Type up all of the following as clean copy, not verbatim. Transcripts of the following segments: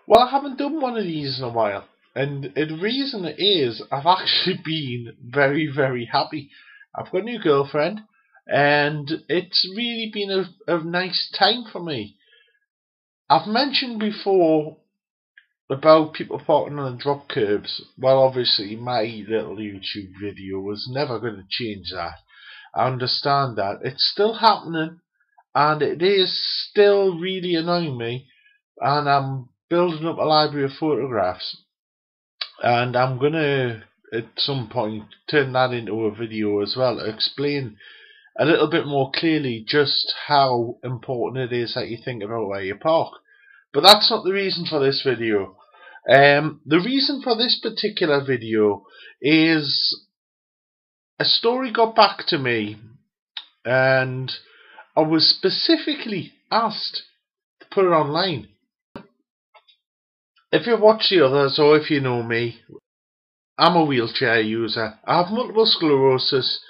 Well, I haven't done one of these in a while, and the reason is I've actually been very, very happy. I've got a new girlfriend, and it's really been a nice time for me. I've mentioned before about people parking on the drop curbs. Well, obviously, my little YouTube video was never going to change that. I understand that. It's still happening, and it is still really annoying me, and I'm building up a library of photographs, and I'm gonna at some point turn that into a video as well to explain a little bit more clearly just how important it is that you think about where you park. But that's not the reason for this video. The reason for this particular video is a story got back to me, and I was specifically asked to put it online. If you've watched the others, or if you know me, I'm a wheelchair user. I have multiple sclerosis.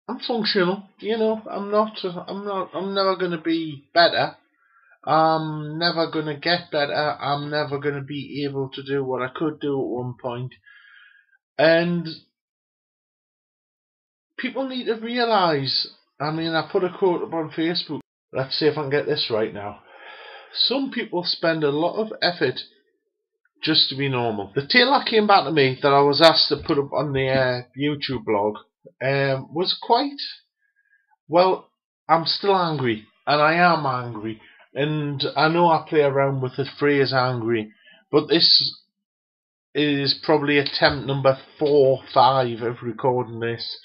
I'm functional, I'm never going to be better. I'm never going to get better. I'm never going to be able to do what I could do at one point. And people need to realise, I put a quote up on Facebook. Let's see if I can get this right now. Some people spend a lot of effort just to be normal. The tale that came back to me that I was asked to put up on the YouTube blog was quite, well, I'm still angry, and I am angry, and I know I play around with the phrase angry, but this is probably attempt number 4 or 5 of recording this,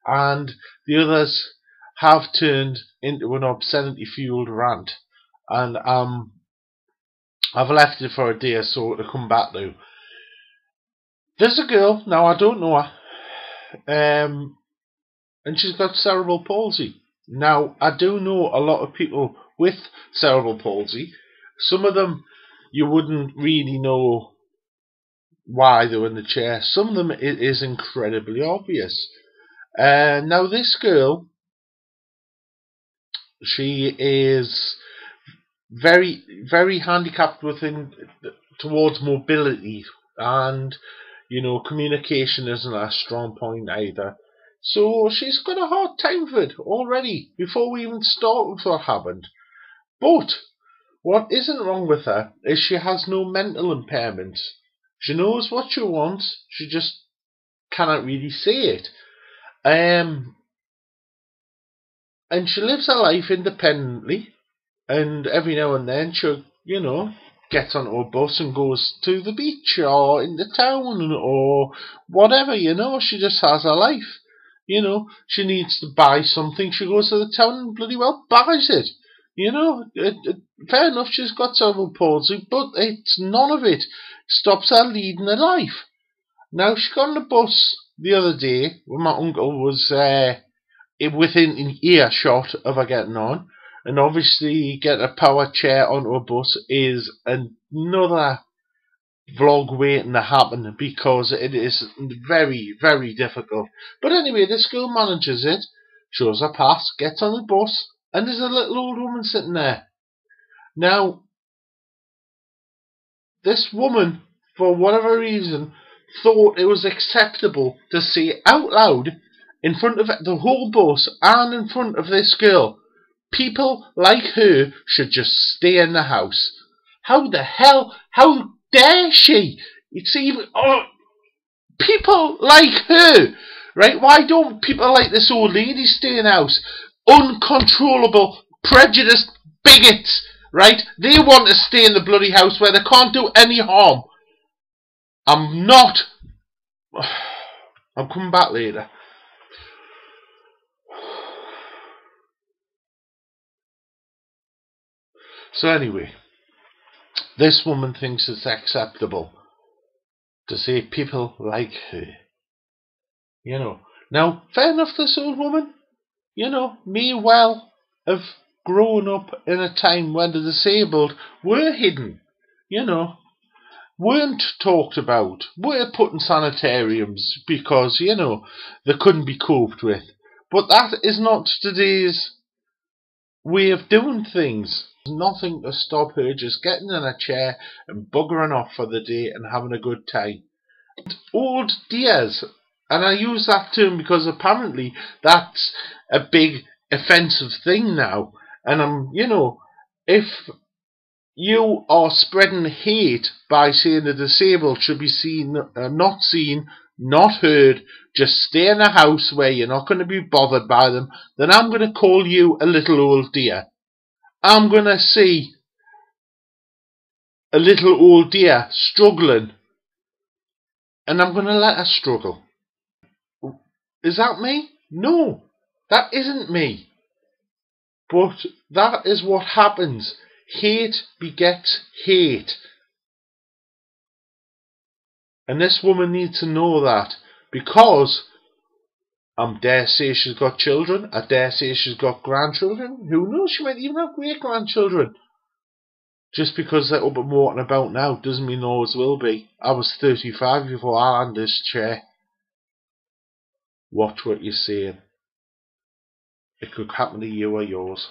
and the others have turned into an obscenity fueled rant, and I've left it for a day or so to come back to. There's a girl, now I don't know her, and she's got cerebral palsy. Now, I do know a lot of people with cerebral palsy. Some of them you wouldn't really know why they're in the chair. Some of them it is incredibly obvious. Now, this girl, she is very, very handicapped towards mobility, and communication isn't a strong point either. So she's got a hard time with it already before we even start with what happened. But what isn't wrong with her is she has no mental impairments. She knows what she wants, she just cannot really say it. And she lives her life independently, and every now and then she, gets onto a bus and goes to the beach or into town or whatever, she just has her life. She needs to buy something, she goes to the town and bloody well buys it. Fair enough, she's got cerebral palsy, but it's none of it stops her leading a life. Now, she got on the bus the other day when my uncle was within an earshot of her getting on, and obviously getting a power chair onto a bus is another vlog waiting to happen, because it is very, very difficult. But anyway, this girl manages it, shows her pass, gets on the bus, and there's a little old woman sitting there. Now, this woman, for whatever reason, thought it was acceptable to say out loud in front of the whole bus and in front of this girl, people like her should just stay in the house. How the hell? How dare she? It's even people like her, right? Why don't people like this old lady stay in the house? Uncontrollable, prejudiced bigots, right? They want to stay in the bloody house where they can't do any harm. I'm not. I'll come back later. So anyway, this woman thinks it's acceptable to say people like her. Now, fair enough, this old woman, may well have grown up in a time when the disabled were hidden, weren't talked about, were put in sanitariums because, they couldn't be coped with. But that is not today's way of doing things. There's nothing to stop her just getting in a chair and buggering off for the day and having a good time. Old dears, and I use that term because apparently that's a big offensive thing now. And if you are spreading hate by saying the disabled should be not seen, not heard, just stay in a house where you're not going to be bothered by them, then I'm going to call you a little old dear. I'm going to see a little old dear struggling, and I'm going to let her struggle. Is that me? No, that isn't me. But that is what happens. Hate begets hate. And this woman needs to know that, because I dare say she's got children, I dare say she's got grandchildren, who knows, she might even have great-grandchildren. Just because they're up and walking about now doesn't mean always will be. I was 35 before I had this chair. Watch what you're saying. It could happen to you or yours.